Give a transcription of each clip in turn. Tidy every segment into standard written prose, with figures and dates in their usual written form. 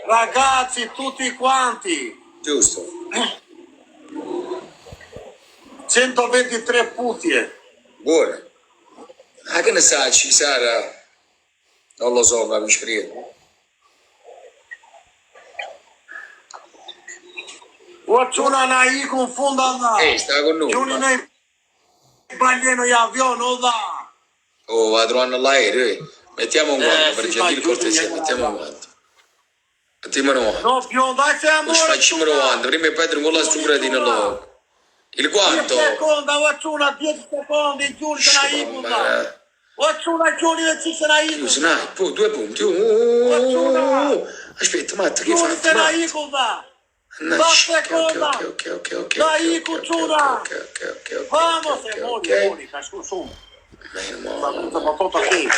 ragazzi, tutti quanti. Giusto. 123 putie. Buono. Ma che ne sai, ci sarà? Non lo so, una viceria. Qualcuno na con fonda là. Sta con noi. Giuni noi bagliano gli avioni là. Oh, va trovando l'aereo. Mettiamo un guanto, per sì, gentile ma cortesia, giusto, mettiamo un guanto. Mettiamo un guanto. No, bionda, siamo Non facciamo un guanto, prima e poi troviamo la stupratina là. Il 10 guanto. secondi, qualcuno 10 secondi, Giuni na con là. Qualcuno Giuni ci sarà Io snipe, 2 punti. Aspetta, Matta, che Giuni fai? na con là. Ok. Vamos, muori, casco Meno la male. puta patata qui.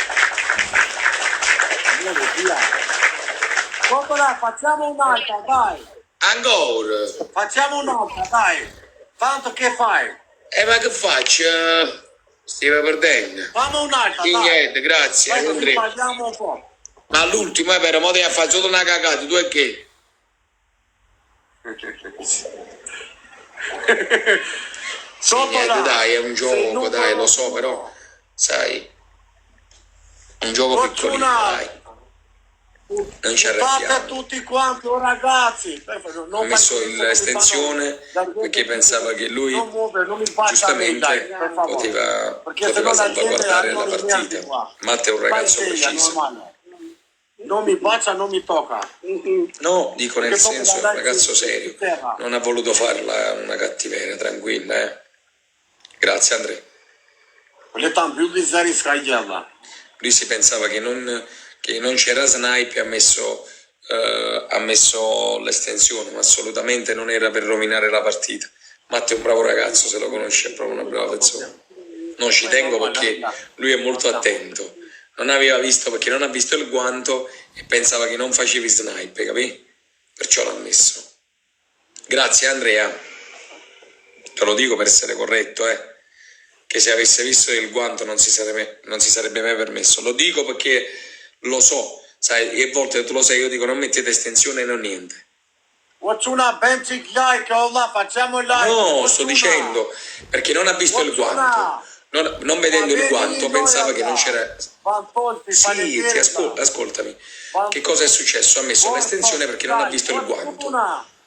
Coppola, facciamo un'altra, dai. Ancora. Facciamo un'altra, dai. Tanto che fai? Ma che faccio? Stiamo perdendo. Fammi un'altra, dai. Niente, grazie, Dai, così Andrea. parliamo un po'. Ma l'ultimo è vero, mo devi fare solo una cagata, tu e che? Sì, niente, dai, è un gioco, dai, lo so, però, sai, un gioco piccolino, dai. Non ci Fate arrabbiamo. tutti quanti, oh, ragazzi. Ho messo l'estensione perché pensava che lui non mi faccia giustamente dai, per favore. poteva se no la gente salvaguardare la arriva partita. qua. Matte è un ragazzo Fai sveglia, preciso. normale. Non mi bacia, non mi tocca. No, dico nel Perché proprio senso, è da un ragazzo serio. Non ha voluto farla una cattiveria, tranquilla, eh. Grazie, Andrea. Le tam più bizzarri scagliava. Lui si pensava che non c'era snipe e ha messo l'estensione, ma assolutamente non era per rovinare la partita. Matteo è un bravo ragazzo, se lo conosce, è proprio una brava persona. No, ci tengo perché lui è molto attento. Non aveva visto, perché non ha visto il guanto e pensava che non facevi snipe, capì? Perciò l'ha messo. Grazie Andrea. Te lo dico per essere corretto, che se avesse visto il guanto non si sarebbe mai permesso. Lo dico perché lo so, sai, e a volte tu lo sai, io dico non mettete estensione e non niente. Una bench like, là, facciamo il like. No, sto dicendo, perché non ha visto il guanto. Non vedendo il guanto pensava che non c'era... Sì, ascoltami. Che cosa è successo? Ha messo l'estensione perché non ha visto il guanto.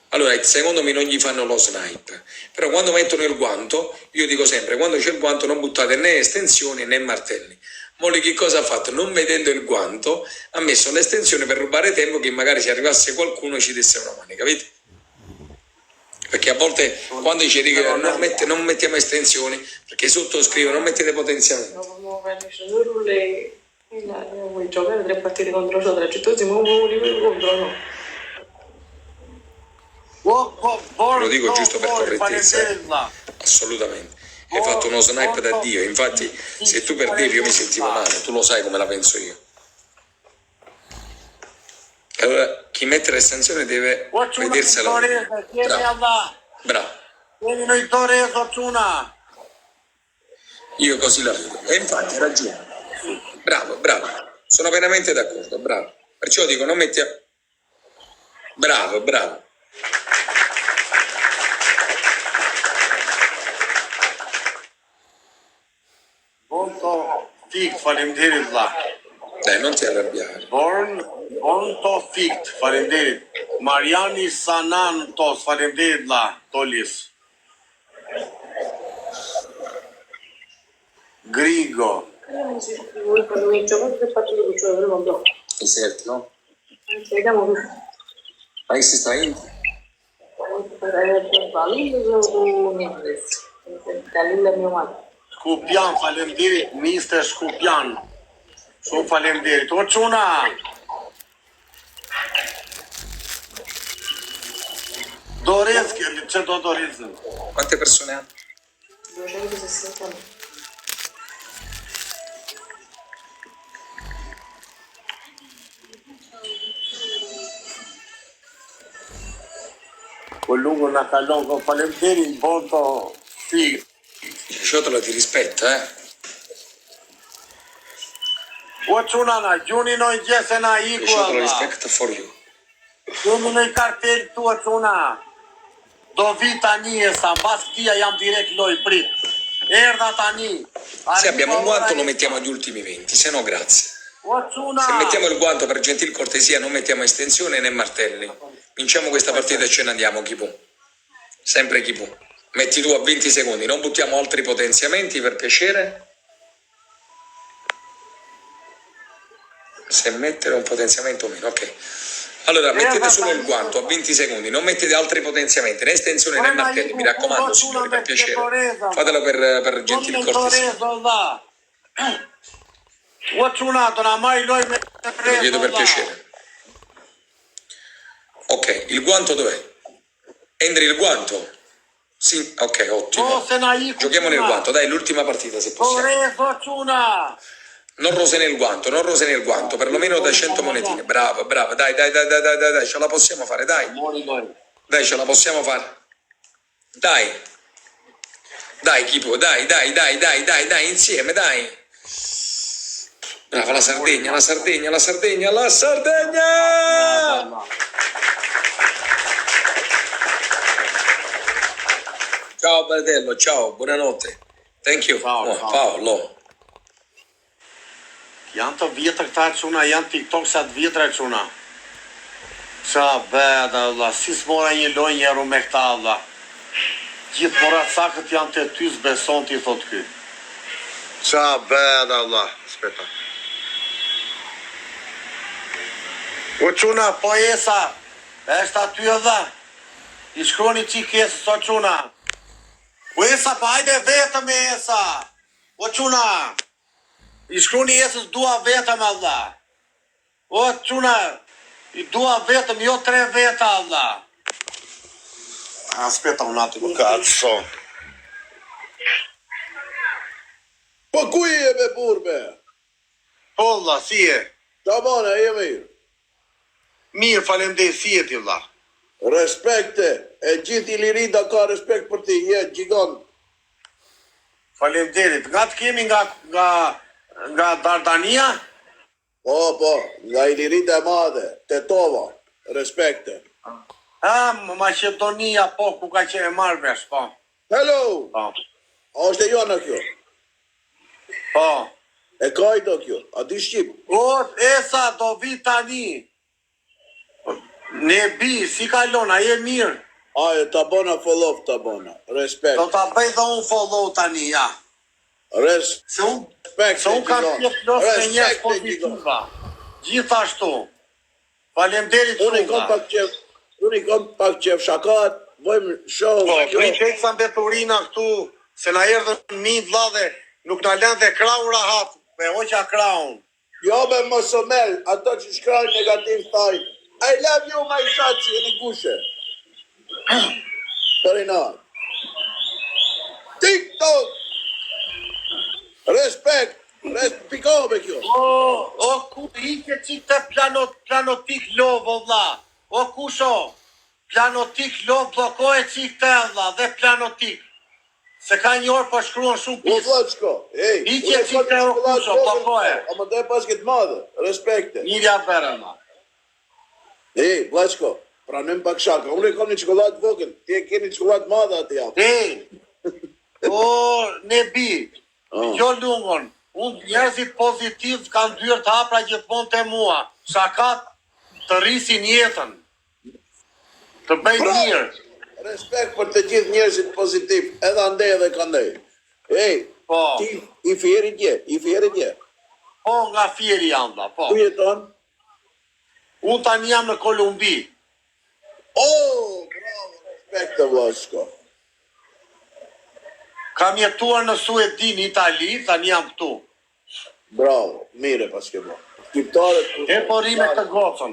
Allora, secondo me non gli fanno lo snipe. Però quando mettono il guanto, io dico sempre, quando c'è il guanto non buttate né estensioni né martelli. Molly che cosa ha fatto? Non vedendo il guanto, ha messo l'estensione per rubare tempo che magari se arrivasse qualcuno ci desse una mano, capite? Perché a volte quando ci dicono non mettiamo estensioni, perché sotto scrivo non mettete potenziamento. Vuoi giocare 3 partite contro Sodra, cittadino contro no. Lo dico giusto per correttezza, assolutamente. Hai fatto uno snipe da Dio, infatti se tu perdevi io mi sentivo male, tu lo sai come la penso io. Allora chi mette l'estensione deve vedersela. Bravo. Io così la vedo. E infatti hai ragione. Bravo. Sono pienamente d'accordo, bravo. Perciò dico non metti... Bravo. Molto figo, faleminderit là. Dai, non ti arrabbiare. Molto figo, faleminderit. Mariani Sanantos, faleminderit là, Tolis. Grigo. Vuoi quando mi gioco 3 partite con Sodra, non do. I sette, no? Vediamo che... Ma che si sta in? Dalila mio madre. Scupian, faleminderit, Mr. Scupian. Sunt faleminderit. Orciuna! Doresc, ce tot doresc? Quante persone ha? 260. Con lungo una callonga, faleminderit, molto figo. Il ciotolo ti rispetta, Orciuna, na, Giuni non iese na Il ciotolo igual. rispetta for you. Kemi në kartel tua çuna. Do vi tani e sa mbas këtia jam direkt loj prit. Erdha tani. Se abbiamo un guanto lo mettiamo agli ultimi 20, se no grazie. O çuna. Se mettiamo il guanto per gentil cortesia non mettiamo estensione né martelli. Vinciamo questa partita e ce ne andiamo, chi può. Sempre chi può. Metti tu a 20 secondi, non buttiamo altri potenziamenti per piacere. Se mettere un potenziamento o meno, ok. Allora mettete solo il guanto a 20 secondi, non mettete altri potenziamenti, né estensione né martelli, mi raccomando signori, per piacere. Fatelo per gentil cortesia. O çuna, do na marr loj me Lo chiedo per piacere. Ok, il guanto dov'è? Endri il guanto? Sì, ok, ottimo. Giochiamo nel guanto, dai, l'ultima partita se possiamo. Non rose nel guanto, perlomeno da 100 monetine. Bravo, dai, ce la possiamo fare, dai. Dai, ce la possiamo fare. Dai, chi può, dai, insieme, dai. Brava la Sardegna. Ciao Bardello, ciao, buonanotte. Thank you. Paolo. Janë të vjetër këta çuna, janë TikTok sa të vjetra çuna. Qa bed, Allah, si s'mora një loj njeru me këta, Allah. Gjithë morat sakët janë të ty s'beson t'i thot ky. Qa bed, Allah, speta. O çuna, po esa, eshtë aty edhe. I shkroni qik esë, so çuna. O esa, pa hajde vetëm e esa. O çuna. I shkruni jesës dua vetëm, Allah. O, çuna, i dua vetëm, jo 3 veta, Allah. Aspetta un attimo, cazzo. Po ku je me burbe? Polla, si e? Ta bona, je mirë. Mirë, falemdej, si e ti, Allah. Respekte, e gjithë i Ilirida ka respekt për ti, je gjigant. Falemderit, nga të kemi nga Dardania? Po, nga Ilirida e madhe, Tetova, respekte. Macedonia, po, ku ka qenë marrëvesh, po. Hello! Po. A është e jona kjo? Po. E ka i do kjo? A di Shqip? O, esa, do vi tani. Ne bi, si kalon, a je mirë? Aje, ta bona follow, ta bona. Respekt. Do ta bëj dhe unë follow tani, ja. Se unë kam qef los me njerës pozitiva. Gjithashtu. Falemderit Unë i kom pak qef shakat, vojmë show. Po, priqek sa mbeturina këtu, se na erdhën mi vladhe, nuk na lënë dhe krau rahat, me hoqa kraun. Jo me mosomel, ato që shkrajnë negativ thaj. I love you, my shaci, e një gushe. Përina. TikTok! Respekt, pikove kjo. O, ku ike qik të planotik lov, o vla. O, kusho, planotik lov, blokoje qik të vla, dhe planotik. Se ka një orë për shkruan shumë O, pisë. vlaçko, ej. Ike qik të o kusho, blokoje. A më dhe pas këtë madhe, respekte. Mirja bere, ma. Ej, vlaçko, pranim pak shaka. Unë e kam një qikolat vogël, ti e keni qikolat madhe atë japë. Ej, o, ne bi. Kjo lungon, unë njerëzit pozitiv kanë dyrë të hapra gjithmonë të mua. Shakat të rrisin jetën. Të bëjnë mirë. Respekt për të gjithë njerëzit pozitiv, edhe andej edhe kandej. Ej, Po. ti i fjerit je. Po, nga fjeri janda, po. Ku jeton? Unë tani jam në Kolumbi. Oh, bravo, respekt të vlaçko. Kam jetuar në Suedin, Itali, tani jam këtu. Bravo, mire pas ke bo. Shqiptarët... E porime të gocën.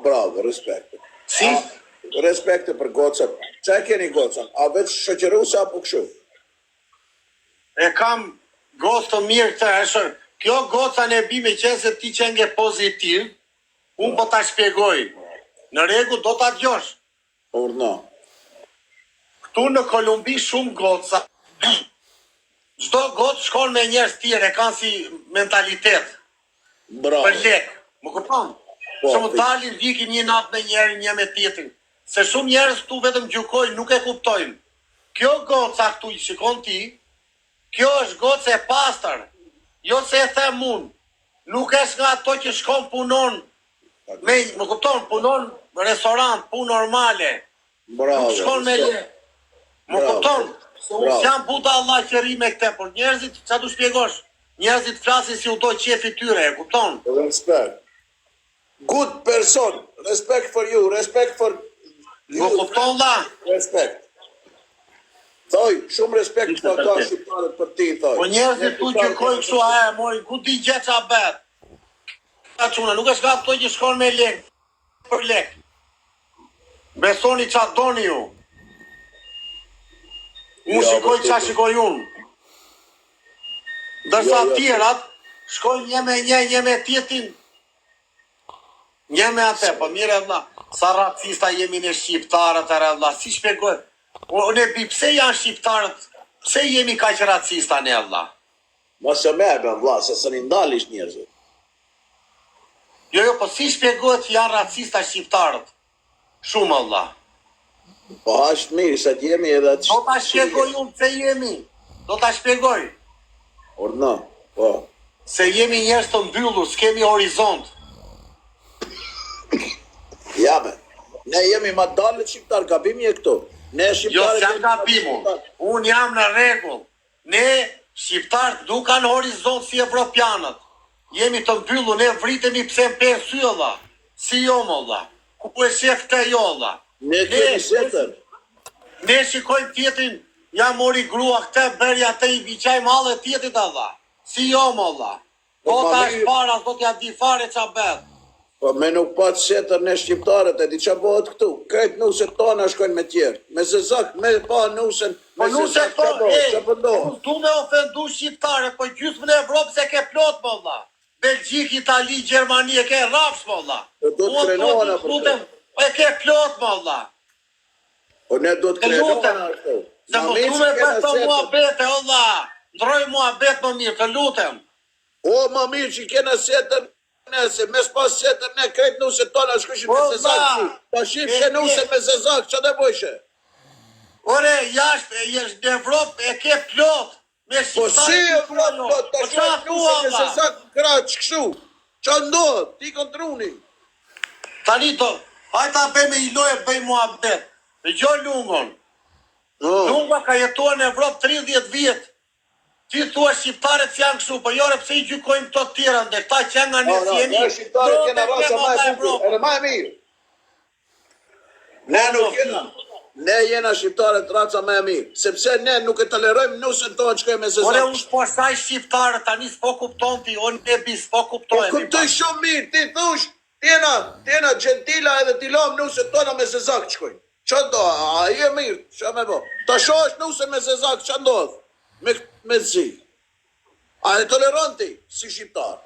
Bravo, respekte. Si? Respekte për gocën. Qa keni gocën? A veç shoqëruese apo kështu? E kam gocë të mirë të eshër. Kjo goca ne bi me qenë se ti qenge pozitiv, unë po ta shpjegoj. Në regu do ta djosh. Urna. Këtu në Kolumbi shumë goca. Çdo gocë shkon me njerëz tjerë, e kanë si mentalitet. Bravo. Për lek. Më kupton? Shumë dalin vikin një natë me njerin, një me tjetrin. Se shumë njerëz këtu vetëm gjykojnë, nuk e kuptojnë. Kjo goca këtu i shikon ti, kjo është gocë e pastër. Jo se e them unë. Nuk është nga ato që shkon punon, më kupton, punon në restorant, punë normale. Bravo. Nuk shkon me le. Më kupton? Unë jam buta Allah që ri me këte, por njerëzit, që du shpjegosh? Njerëzit flasin si u do qefi tyre, e kupton? Respect. Good person. Respect for you. Respect for you. Më kupton la? Respect. Thoj, shumë respekt për ata shqiptarët për ti, thoj. Po njerëzit tu gjykojnë kështu, a mori, ku di gjeqa bet? Ka quna, nuk është ka këto që shkon me lek, për lek. Besoni qa doni ju. Unë shikoj qa shikoj unë. Dërsa tjerat, shkojnë një me një, një me tjetin. Një me atë, po mire vla, sa racista jemi në shqiptarët e vla, si shpjegoj? Unë e bi, pse janë shqiptarët, pse jemi ka që racista në vla? Mos e merë, vla, se së një ndalish njerëzit. Jo, po si shpjegojt që janë racista shqiptarët? Shumë, vla. Po ashtë mirë, se t'jemi edhe të Do t'a shpjegoj unë pse jemi. Do t'a shpjegoj. Orna, po. Se jemi njerëz të mbyllur, s'kemi horizont. Jame, ne jemi ma dalët shqiptar, gabimi e këto. Ne Jo, shqiptarët... s'jam gabimu. Unë jam në rregull. Ne, shqiptarët, nuk kanë horizont si evropianët. Jemi të mbyllur, ne vritemi pse më pesë sy, olla. Si jo, olla. Ku e shef te jo, olla. Ne kemi setër. Ne shikojmë tjetrin, ja mori grua këte, berja te i biqaj malë e tjetrit, alla. Si jo, olla. Do ta është para, do t'ja di fare qa bet. Po me nuk pat setër ne shqiptarët, e di që bëhet këtu. Krejt nuset tona shkojnë me tjerë. Me zezak, me pa nusen, Po me nuset zezak po, që pëndohë. unë du me ofendu shqiptare, po gjysmën e Evropë se ke plot, po valla. Belgjik, Itali, Gjermani, e ke rafsh, po valla. Po do të krenohana për të. E ke plot, po valla. Po ne do të krenohana këtu. Se më du me beto mua bete, valla. Ndroj mua bet më mirë, të lutem. O, më mirë që i kena setër, nëse mes pas setër ne krejt nuset tona shkëshim me zezak. Pa shqip që nuset me zezak, që dhe bojshe? Ore, jashtë, në Evropë e ke plot. Po si e vrot plot, të shqip nuset me zezak kratë që këshu. Qa ndodhë, ti kontruni. Tani do, hajta bëjmë i lojë, bëjmë mua bet. Dhe gjo lungon. Lunga ka jetuar në Evropë 30 vjetë. Ti thua shqiptarët që janë kështu, po jore pse i gjykojmë këto tjera, dhe këta që janë nga ne si jemi. Ne shqiptarët kena rasa ma e bukur, edhe ma e mirë. Ne nuk jena. Ne jena shqiptarët raca ma e mirë, sepse ne nuk e tolerojmë nusën tonë që me zezak. Ore, unë shposaj shqiptarët, tani s'po kupton ti, unë ne bi s'po kuptojnë. Po kuptoj shumë mirë, ti thush, tjena gentila edhe ti lom nusën tona me zezak qkojnë. Qa do, a i e mirë, qa me bo. Ta shosh nusën me zezak, qa ndodhë? Me zi. A e toleron ti, si shqiptar?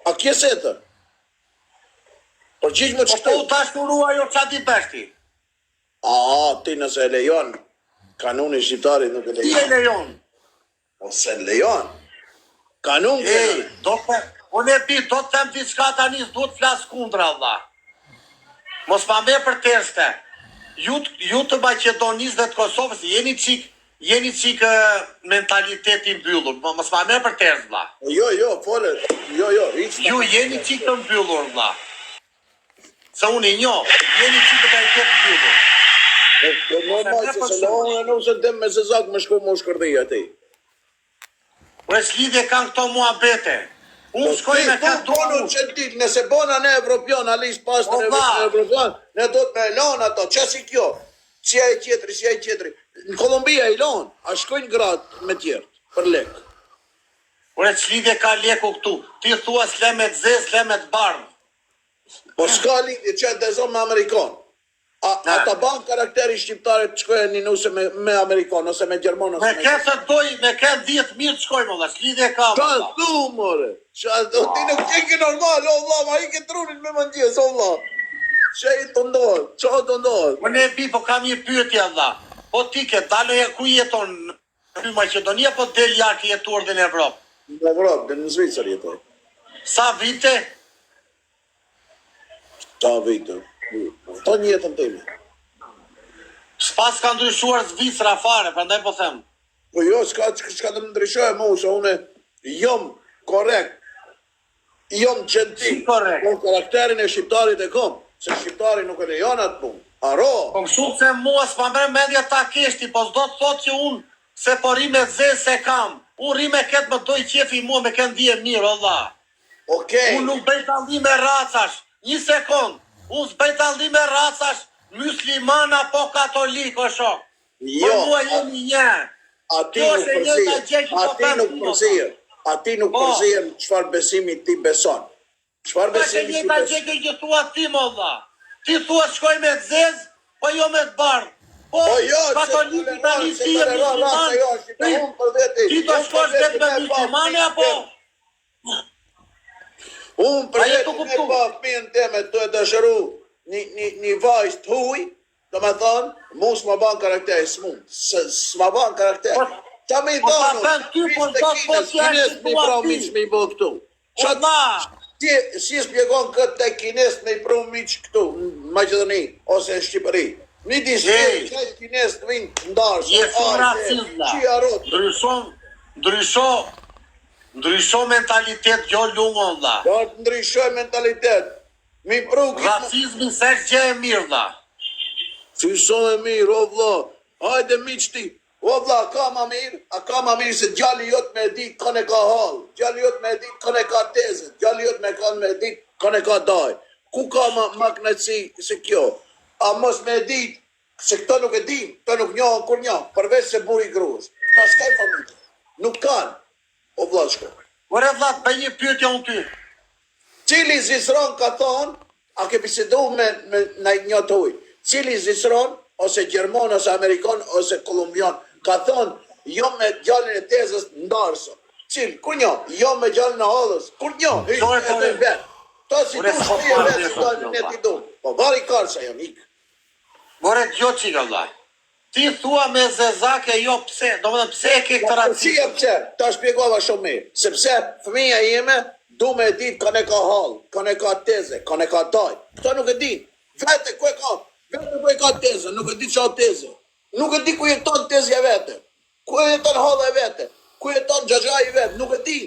A kje setër? Por gjish më Po qëtu? u ta shurua jo qa ti beshti? Ti nëse e lejon, kanuni shqiptarit nuk e Ti e lejon. lejon. Ose lejon. Kanun kena. Unë e pi, do të them diçka tani, s'du të flas kundra, Allah. Mos ma me për teste. Ju të Maqedonisë dhe të Kosovës, jeni qik mentaliteti mbyllur, mos ma me për test, vla. Jo, fole, jo, Ju jeni qik të mbyllur, vla. Se unë i njo, jeni qik të mentalitet mbyllur. Po normal që se leon e nusën tem me zezak me shku mu shkërdhija ti. Ure s'lidhje kanë këto mua bete. Unë shkoj me ka tonë që dit, nëse bona ne evropian, alisht pastor evropian, ne do të me elon ato, që si kjo? Si a i qetri. Në Kolombia elon, a shkojnë gratë me tjertë, për lek. Ure ç'lidhje ka leku këtu? Ti thua s'lemet zë, s'lemet bardh. Po s'ka lidhje që e dezon me Amerikan. Ata ban karakteri shqiptare të shkojnë një nuse me Amerikan, ose me Gjermon, ose me këtë doj, me këtë 10 mirë të shkojmë, Allah, s'lidhje ka. Qa thu, more? Ti nuk qenke normal, o Allah, ma i ke trunin me mëngjes, o Allah. Që i të ndohë, qa të ndohë? Më ne bi, po kam një pyetje, Allah. Po ti ke daloja ku jeton në Maqedonia, po del jarë jetuar dhe në Evropë? Në Evropë, dhe në Zvicër jetoj. Sa vite? Ta vitë. Ta një jetën time. S'pas ka ndryshuar Zvicra fare, prandaj po them. Po jo, s'ka të më ndryshoj mu, se une jom korekt, jom gentil. Si korrekt? Po karakterin e shqiptarit e kom, se shqiptari nuk e lejon atë punë. Aro! Po më shumë se mua s'ma mërë mendja ta keshti, po s'do të thot që unë se po ri me zezë se kam. Unë ri me ketë më doj qefi mua me kënë dhije mirë, Allah. Okej. Unë nuk bëj talli me racash, një sekund. Unë s'bëj talli me racash, musliman apo katolik, o shok. Jo. Po mua jemi një. Ati Jo, nuk se përzirë, jeta gjeki po ati them nuk puno. përzirë, ati nuk Po. përzirë në qëfar besimi ti beson. Qëfar Po se besimi ti jeta beson? gjeki që thua ti, mo Allah. Ti thua shkoj me të zezë, po jo me të bardhë. Po, Po jo, katoliki tani si e musliman. Ti do shkosh vetë me muslimane, apo? Unë për A je vetë të me kuptu? pa fëmijën teme të e dëshëru një vajzë të huj, do me thonë, mu s'ma ban karakter, s'mun, s'ma ban karakter. Qa me i Po ta thonë, bën ty, po do të po si kines ashtë me i tua pra ti. miq me i bo këtu. Allah. Si spjegon këtë të kines me i pru miq këtu, në Maqedoni, ose në Shqipëri. Një disë Ej. që kines të vinë ndarë, Je shumë racizla. që arot. Ndrysho mentalitet gjo lungo, Allah. Do të ndryshoj mentalitet. Mi pru këtë Racizmi se është gjë e mirë, Allah. Fyso e mirë, o vla, hajde miqti, o vla, ka ma mirë, a ka ma mirë se gjalli jot me ditë kone ka halë, gjalli jot me ditë kone ka tezët, gjalli jot me ditë kone ka daj. Ku ka ma knetësi se kjo? A mos me ditë, se këto nuk e dim, këto nuk njohën kur njohën, përveç se buri gruës. Këta s'kaj familje, nuk kanë, o vla shko. Ore vlla, të bëj një pyetje unë ty. Cili Zisron ka thonë, a ke bisedu me një të huj, cili Zisron, ose Gjermon, ose Amerikan, ose Kolumbian, ka thonë, jo me gjallin e tezës ndarëso. Cili, kur njo, jo me gjallin e halës, kur njo, Tore, tore. Ta si Ore, du s'po shpije parë vetë, dhe si do thotë, në valla. ti du. Po, vari karsa jam, ikë. Ore, gjo qika, vlla. Ti thua me zezake, jo pse, do më dhe pse e ke këtë Si e racizm? pse, ta shpjegova shumë mirë, sepse fëmija jeme du me ditë kone ka halë, kone ka teze, kone ka daj. Këta nuk e di, vete ku e ka teze, nuk e di qa teze. Nuk e di ku jeton tezja vete, ku jeton halë e vete, ku jeton gjagja i vete, nuk e di.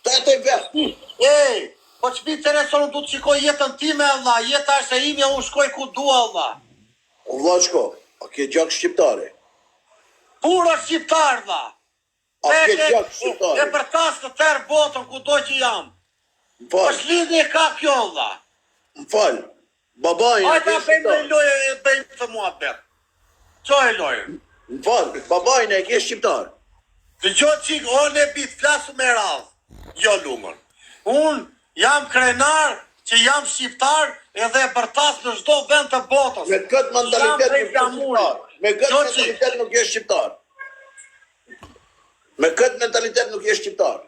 Ta jeton vete. Ej, po që mi të intereson, unë du të qikoj jetën time, Allah. Jeta është e ime, unë shkoj ku dua, Allah. O vla shko, a ke gjak shqiptare? Puro shqiptar, vlla. A ke gjak shqiptare? E për tas të tërë botën, ku do që jam. M'fal, është lidhje ka kjo, vlla. m'fal, babajnë e Hajta ke bëjmë shqiptare. lojë e bëjmë të mua bet. Qo e lojë? M'fal, babajnë e ke shqiptare. Të gjo qikë, o në bitë, flasu me radhë. Jo lumën. Unë jam krenar që jam shqiptar edhe e bërtas në çdo vend të botës. Me këtë mentalitet nuk je shqiptar. Me këtë Gjo qikë, mentalitet nuk je shqiptar. Me këtë mentalitet nuk je shqiptar.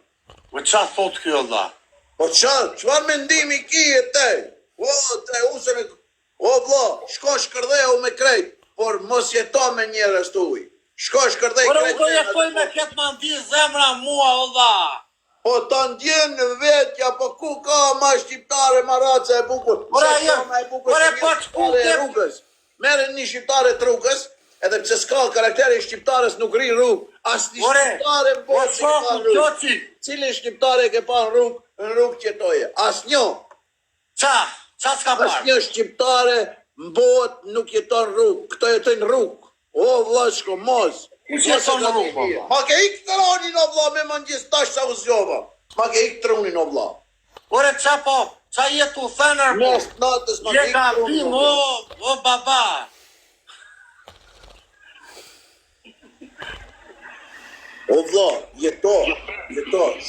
me qa thot kjo, vlla? Po çfarë mendimi ki e te? O, te usën e... O, vlla, shko shkërdheu me krejt, por mos jeto me njerëz të uj. Shko shkërdhej Por krejt. unë do jetoj me këtë mandi zemra mua, vlla. Po ta ndjen në vetja, po ku ka ma shqiptare, ma raca e bukur. Ora, Se jo, ka ma e bukur ore, se një po shqiptare e ç'punë- rrugës. Merën një shqiptare të rrugës, edhe pse s'ka karakteri shqiptares nuk ri rrugë. As një Ore, shqiptare në po botë që ka shoku, në rrugë. gjo qikë. Cili shqiptare ke pa në rrugë qetoje? As një. Qa s'ka As parë? një shqiptare në botë nuk jeton rrugë. Këto jetojnë rrugë. O, vlashko, mos. Kush jeton në rrugë, valla? Ma ke ikë të ronin, o vla, me mëngjes tash sa uzjova. Ma ke ikë të ronin, o vla. Ore, qa jetu thënër, po? Mes natës ma ke Je ikë ka të ronin, bim, o vla. o baba. O vla, jeto,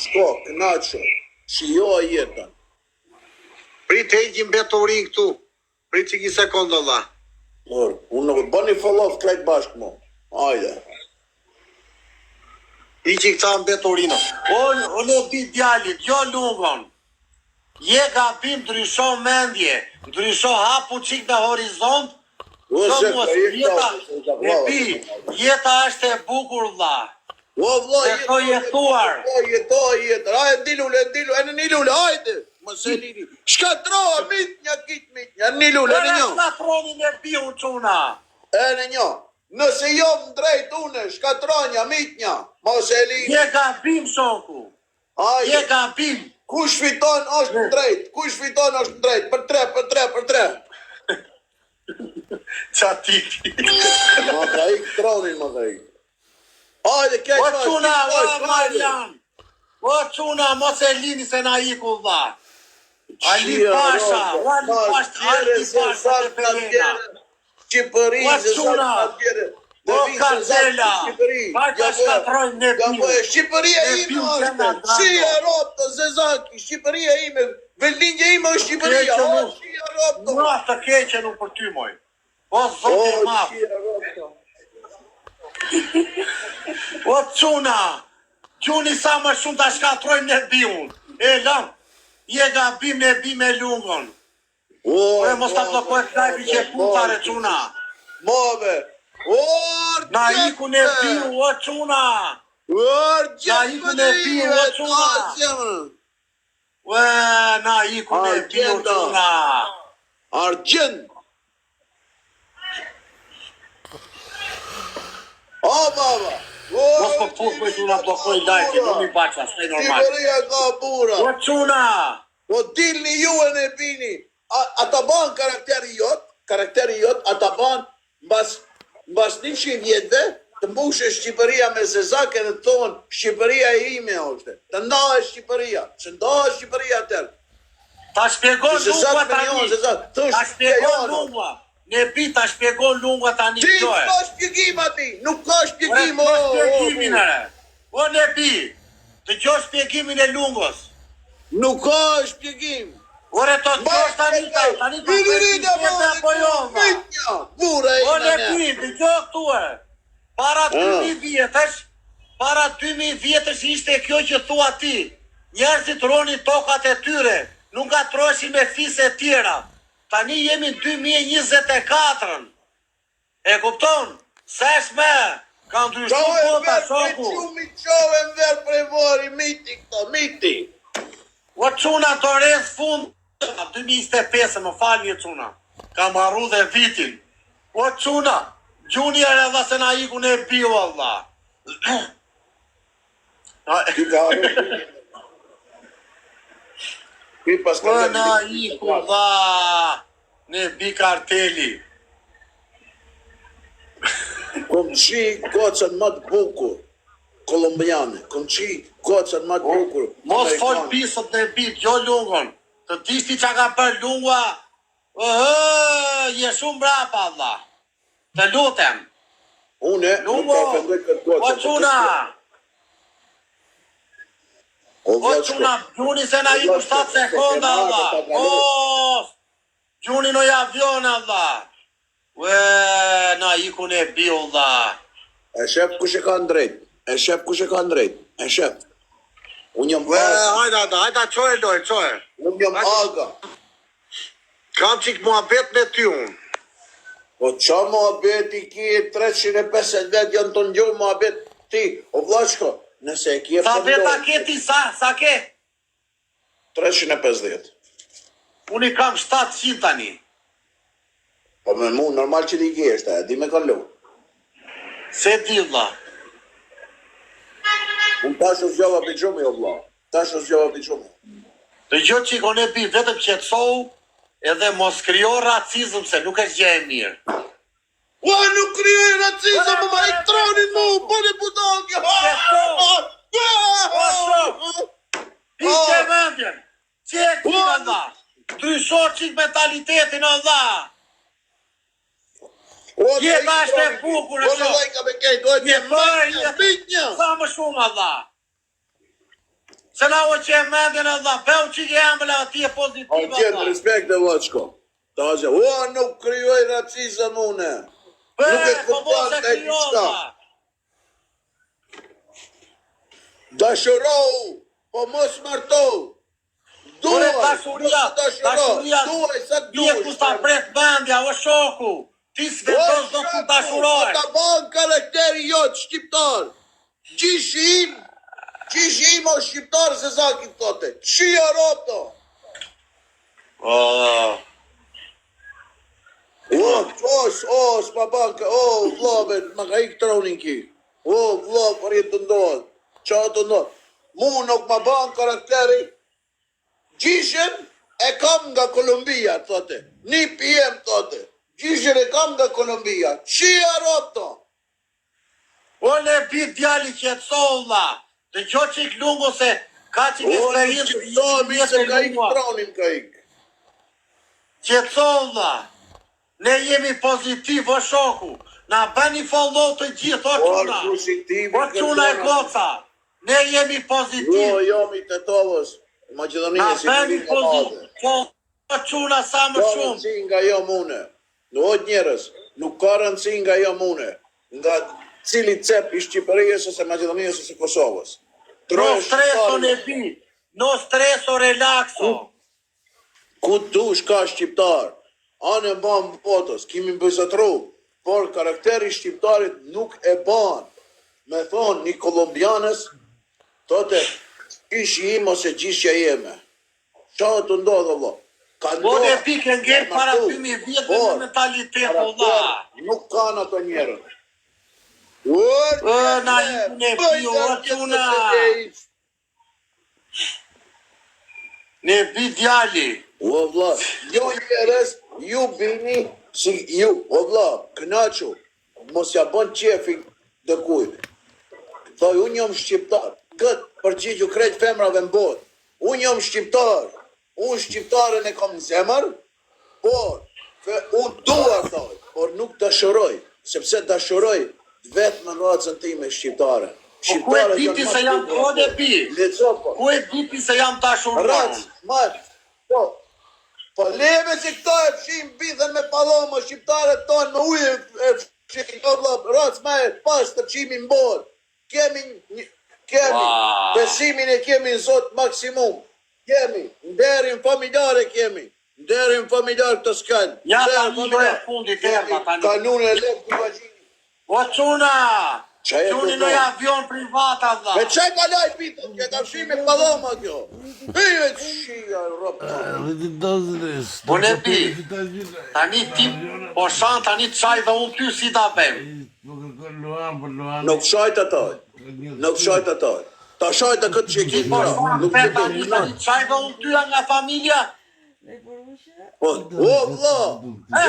shko, knaqo, shijo jetën. Prit e gjim betorin këtu. Prit që ki sekundë, valla. Mor, unë nuk bëni follow krejt bashkë mo. Hajde. I që këta në betorinë. O në di djalit, jo lungon. Je gabim, ndrysho mendje, ndrysho hapu qik në horizont, O, do se, mos ka jeta, jeta, se, e pi, jeta është e bukur, vlla. O, vla, Se to jetuar. Jeto, hajde, dilu, e në nilule, hajde. mos e lini. Shkatroa, mitnja, mitnja, një lullë, Ore në një. shkatroni në biu çuna. E në një. Nëse jom drejt une, shkatronja, mitnja, mos e lini. Je gabim shoku. Je Ajde, gabim. kush fiton është në drejt, kush fiton është në drejt, për tre. Qa tiki. Ma ka ik tronin, ma ka ik. Ajde, keq O ma, çuna, shkoj, o Marian. O çuna, mos e lini se na iku vlla. Ali Pasha, Ali Pasha, Ali Pasha të Pelena. Shqipëri, O se çuna, sa të tjere. o Karcela, ka shkatrojnë në Ja biu. po e Shqipëria Ne ime biu është, qena si drago. e ropë të Zezaki, Shqipëria ime, vendinje ime është Shqipëria, Keqë o, nuk. si e ropë të. Nuk të keqe nuk për ty moj. O O, zotë e mafë. si e ropë të. O çuna, çuni sa më shumë ta shkatrojmë në biun. E lam, je gabim në bim e lungon. Ore mos ta blokoj knajpi që putare çuna. Move, orë Na iku në biu, o çuna. orë Na iku në biu, o çuna. Ue, na iku në biu Argjenda. çuna. Argjend. O, baba. Mos po putoj tu na blokoj lajti, nuk mi baqa, s'e normal. Shqipëria ka bura. O çuna. Po dilni ju e ne bini. Ata ban karakteri jot, ata ban mbas 100 vjetëve, të mbushë Shqipëria me Zezake dhe të thonë Shqipëria e ime është. Të ndahe Shqipëria, që ndahe Shqipëria tërë. Ta shpjegon Zezak lungua me një tani. Zezak, thësh Ta shpjegon Shqipëria lungua. Ne bi ta shpjegon lungua tani Ti gjoj. ka shpjegim ati, nuk ka shpjegim, Ore, po shpjegimin e. O ne bi, të gjo shpjegimin e lungos. Nuk ka shpjegim. Ore të gjosh tani ta Viririda po jo. mitja, bura O ime ne ne. bi, të gjo këtu e. Para 2000 vjetësh, para 2000 vjetësh ishte kjo që thua ti. Njerëzit roni tokat e tyre, nuk nga troshin me fise tjera. Tani jemi në 2024. E kupton? Se shme, ka ndryshu Qo e bota verë për shoku. qumi, qo e verë për vori, miti këto, miti. O quna të rez fund 2025, më falë një quna. Ka marru dhe vitin. O quna, gjuni e redha se na iku në bio, Allah. Ti ka arru. Ti pas ka O me na iku, dha, në bi karteli. Kom qi kocën më të bukur, kolumbiane, kom qi kocën më të bukur. Mos fol amerikane. pisët në bit, jo lungon. Të dishti që ka për lungua, je shumë brapa, Allah. Të lutem. Une nuk Lungo, ka ofendoj këtë o kocën. quna, O o vloçko, quna, gjuni se na iku 7 sekonda, Allah. O, gjuni në avion, Allah. Ue, na iku në bio, Allah. e shef kush e ka ndrejt, e shef kush e ka ndrejt, e shef. Unë jam Ue, aga, hajda, qoj, loj, qoj. unë jam aga. Kam qik mua bet në ty unë. Po qa mua beti ki 350 vetë janë të ndjohë mua bet ti, o vlashko, nëse e ki e Sa veta pëndohë, ke ti, sa ke? 350. Unë i kam 700 tani. Po me mu, normal që di ki eshte, e di me kallu. Se di, vlla. Unë tash o zjava për gjumë, o vla. Tash o zjava për gjumë. Të gjë që i kone pi vetëm qetësohu edhe mos kryo racizm se nuk është gjë e mirë. Ua, nuk kryoj racizëm, më ma i tronin mu, po në budongi, Pi që e mëndjen, që e këti në dha, ndrysho qik mentalitetin në dha. Jeta është e bukur e shoh. shoh. O, ka me kejt, o, Një një bërë, mitja. sa më shumë dha. Se na o që e mëndjen në dha, peu që i embele ati e O, pozitiva gjenë dha. respekt e vlaqko. Ta zhe, ua, nuk kryoj racizëm une. Nuk e Po mos kupton e të e kryo diçka. dha. Dashurohu, po mos martohu. Ore Duaj, dashuria, duaj, sa bie ku sta pret mendja, o shoku. Ti s'vendon do ku dashurohesh. Ta ban karakteri jot shqiptar. Gjishim o shqiptar se zaki tote. Qia ropto. S'ma banka, vllavet, ma ka ik tronin ki. Vllav, për jetë të ndodhë. Qa të ndodhë? Mu nuk ma ban karakteri. Gjishen e kam nga Kolumbia, thote. Një PM, thote. Gjishen e kam nga Kolumbia. Qia ropto? O le bit djali që të solla. Dhe gjo që ik lungo se ka që në eksperiencë. Se ka ik tronin ka ik. Që të solla. Ne jemi pozitiv o shoku. Na bëni follow të gjithë o quna. O quna e goca. Ne jemi pozitiv. Jo, mi të tovës. Macedonia si na bëni pozitiv. O quna sa më shumë. Ka rëndësi nga jo mune. Në ojtë njerës. Nuk ka rëndësi nga jo mune. Nga cili cep i Shqipërisë ose Macedonias ose Kosovës. No streso ne bi. No streso relaxo. Ku dush ka shqiptar. Anë e ban fotos, kimi mbëzatru, por karakteri shqiptarit nuk e ban. Me thonë një kolombianës, thote, ishi im ose gjishja jeme. Qa të ndodhë, Allah? Po dhe pike ngjerë para 2000 vjetë në mentalitet, Allah. Nuk kanë ato njerën. Na i në bio, o quna. Ne bi djali. O vla, jo njerës, ju bini, si ju, o vla, kënaqo, mos ja bën qefin dhe kujt. Thoj, unë jom shqiptar, këtë përgjigju krejt femrave në botë. Unë jom shqiptar, unë shqiptarën e kom në zemër, por, unë dua, thoj, por nuk dashuroj, sepse dashuroj vetë në racën time shqiptare. Ku e diti se jam të rode bi? Ku e diti se jam të ashurë? Racë, matë, po leve që këta e fshim bithën me paloma, shqiptare tonë me ujë e fshim, racë me pas të fshimi në borë. Kemi, besimin e kemi në Zot maksimum. Kemi, nderin familjare kemi. Nderin familjar të s'kanë. Ja ta një e fundit erma tani. Kanun e lek të vajgjini. O quna, quni në avion privat Allah. Me qaj ka laj pitën, që ka fshimi paloma kjo. Pive të shia, ropta. Po ne pi, tani ti, po shanë tani të qaj dhe unë ty si da bem. Nuk shajt atoj, nuk shajt atoj. Ta shajt e këtë që e ki Po pra. shanë Nuk të të tani të qaj dhe unë ty nga familja. O, vla,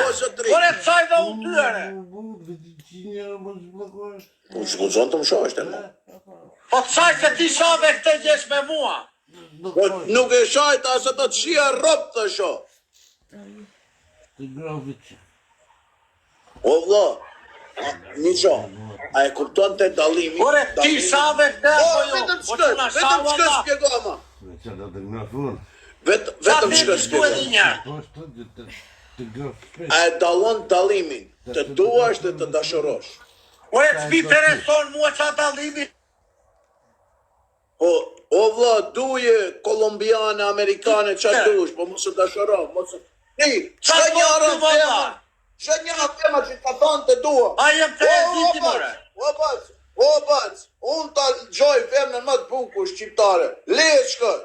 o zotri. Po ne të qaj dhe unë ty ere. Po shkuzon të më shajt e ma. Po të qaj se ti shave këtë gjesh me mua. Po nuk e shajt asë të të shia rop të sho. O vla, një qo, a e kupton të dalimi. Ore ti shave këtë O, apo jo. vetëm Po shkës, quna vetëm shave shkës Allah. spjegama. Vetëm Sa shkës ti duhe spjegama. një njerë. A e dalon dalimin, të duash dhe të dashurosh. O e të intereson mua qa dalimi. O vla, duje kolombiane, amerikane, qa dush, po mos e dashurosh, mos e... Qa njërën tema, qa njërën tema që ka thonë të dua. A jem të reziti mëre. O bac, unë ta gjoj femnën më të bukur shqiptare, le e shkër.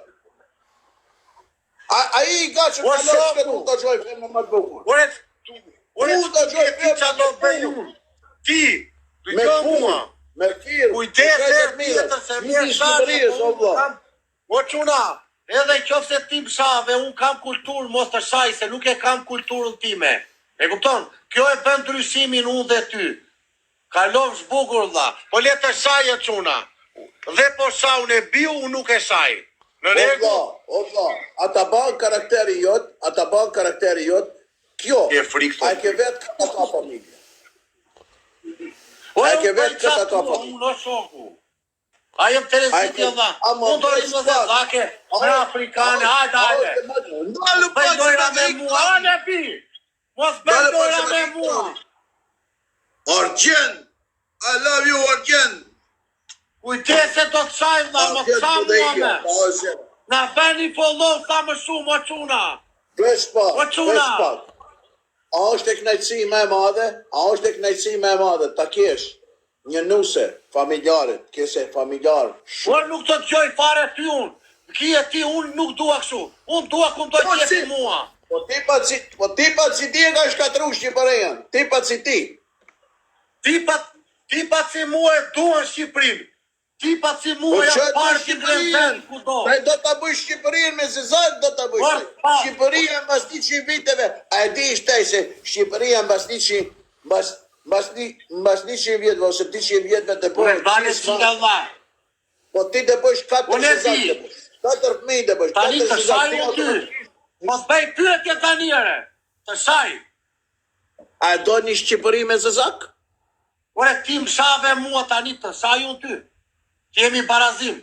A i ga që të lërë shkët unë ta gjoj femnën më të bukur. Ore Unë ta gjoj ti qa do bëju. Ti, të Me gjo punë, mua. me kirë, Kujdes e tjetër se mirë Shqipërisë, o vla. O quna, edhe qofse se ti më shave, unë kam kulturë, mos të shaj, se nuk e kam kulturën time. E kupton? Kjo e bën ndryshimin unë dhe ty. Kalov zbukur dha, po le të shaj e quna. Dhe po shau në biu, unë nuk e shaj. Në regu? O vla, ata ban karakteri jot, kjo, E frikë a e ke vetë këta ka familje. O A e ke unë vetë bëjtë këta qatë ka mua, familje. unë o shoku. A jem të reziti e dha. Unë do rrimë dhe dhake, me afrikane, hajde. Ndalu pak se Bëjdojra të me grikë. mua, a ne pi. Mos bëjdojra me mua. Argjen, I love you Argjen. Kujtese do të shajmë dha, mos shajmë mua me. Na bëni follow sa më shumë, o quna. Vesh pak. A është e knajtësi me madhe? Ta kesh një nuse familjarit, kese familjar. Unë nuk të gjoj fare ty unë. Kje ti unë nuk dua kështu. Unë dua ku më do qefi mua. Po ti pa si ti e ka shkatru Shqipërinë. Ti pa si ti. Tipat si mua e duan Shqipërinë. Tipat si mua e parë që grevën kudo. Ai do ta bëj Shqipërinë me zezat do ta bëj. Shqipëria mbas 100 viteve. A e di shtaj se Shqipëria mbas 100 vjetëve ose 200 vjetëve të Por e dale si Allah. Po ti të bësh 4 zezat. 4 fëmijë të bësh. Tani të shaj unë ty. Mos bëj pyetje tani ere. Të shaj. A e do një Shqipëri me zezak? Ore ti më shave mua tani të shaj unë ty. Kemi barazim.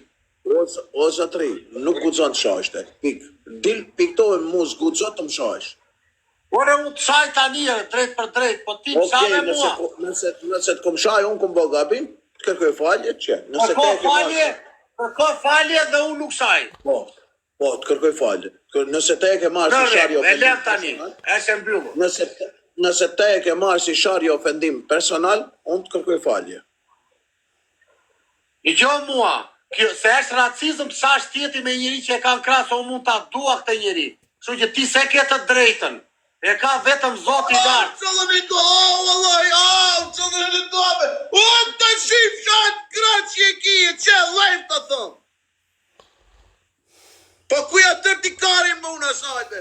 O zotri, nuk guxon të shashte. Pik. Dil piktohem mu zguxon të më shash. Ore unë të shaj tani drejt për drejt, po ti më shave mua. Nëse të kom shaj, unë kom bë gabim, të kërkoj falje, që? Kërkoj falje dhe unë nuk shaj. Po, të kërkoj falje. Nëse te e ke marrë si sharje ofendim. E lem tani, e se mbyllur. Nëse te e ke marrë si sharje ofendim personal, unë të kërkoj falje. I gjo mua, se është racizm të shash tjeti me njëri që e kanë krasë, o mund të dua këtë njëri. Kështu që ti se ke të drejtën. E ka vetëm Zoti i lartë. Cëllën e do, vëllaj, cëllën e do, o të shif shatë gratë që e kije, që lejmë të thëmë. Po kuja tërë t'i karim më unë asajbe.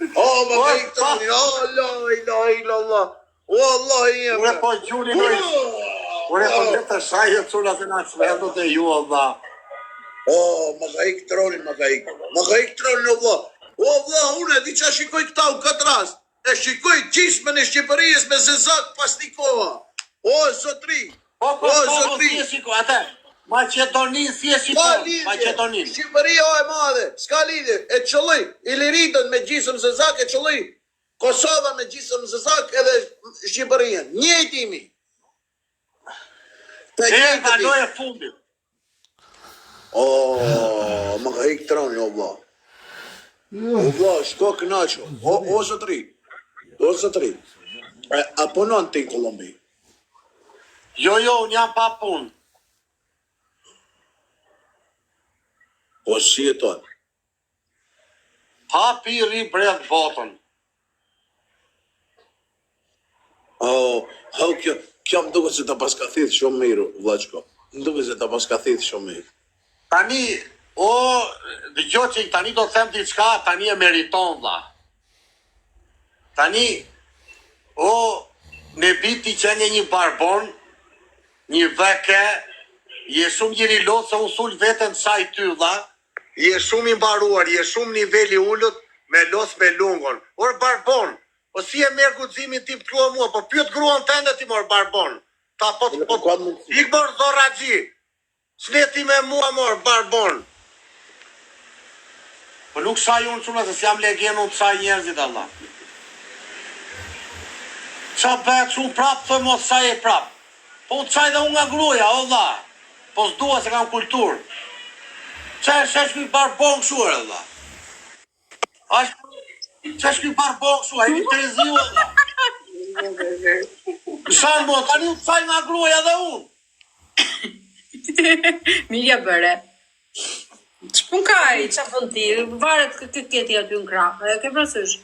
Më ka i këtërni, la, Allah i jemë. Ure po gjuni nojë. Ure po në të shajë të cunat e nga shvedut e ju, Allah. Më ka i këtëroni, më ka i këtëroni, Allah. Allah, unë e di që shikoj këta u këtë rast. E shikoj gjismën e Shqipërisë me zezak pas një koha. Zotri. Po, si e shikoj, atë. Macedonin, si e shikoj, Macedonin. Shqipëria o e madhe, s'ka lidhje, e qëllëj, Iliritën me gjisëm zezak e qëllëj, Kosova me gjisëm zezak edhe Shqipëria, njëjtimi. Ka dojë fundit. Më ka ikë troni, o vla. O vla, shko kënaqo. O zotri, a punon ti në Kolumbi? Jo, unë jam pa punë. Po si e tonë? Hapi ri bredh botën. Kjo më duke se ta paska thith shumë mirë, vlaqko. Më duke se ta paska thith shumë mirë. Tani, dëgjoj që tani do të them diçka, tani e meriton, vlla. Tani, në biti që një një barbon, një veke, je shumë njëri lotë se unë sull vetën saj ty, vlla. Je shumë i mbaruar, je shumë niveli ullët me los me lungon. Or barbon, o si e merë guximin ti pëtlua mua, po pyet gruan tende ti mor barbon. Ta po ik mor zoragji. S'leti me mua mor barbon. Po nuk saj unë quna se s'jam legen unë të saj njerëzit Allah. Qa bëhet shumë prapë, thë mos saj e prapë. Po unë qaj dhe unë nga gruja, Allah. Po s'dua se kam kulturë. Qa e shesh këj barbon këshuar, Allah? Qa e shkëj barbon këshuar, e një treziu, Allah? Shanë mo, tani u të saj nga gruja dhe unë. Mirja bëre. Që pun ka i, që pun ti, varet këtë tjeti aty në krahë, ke prasysh?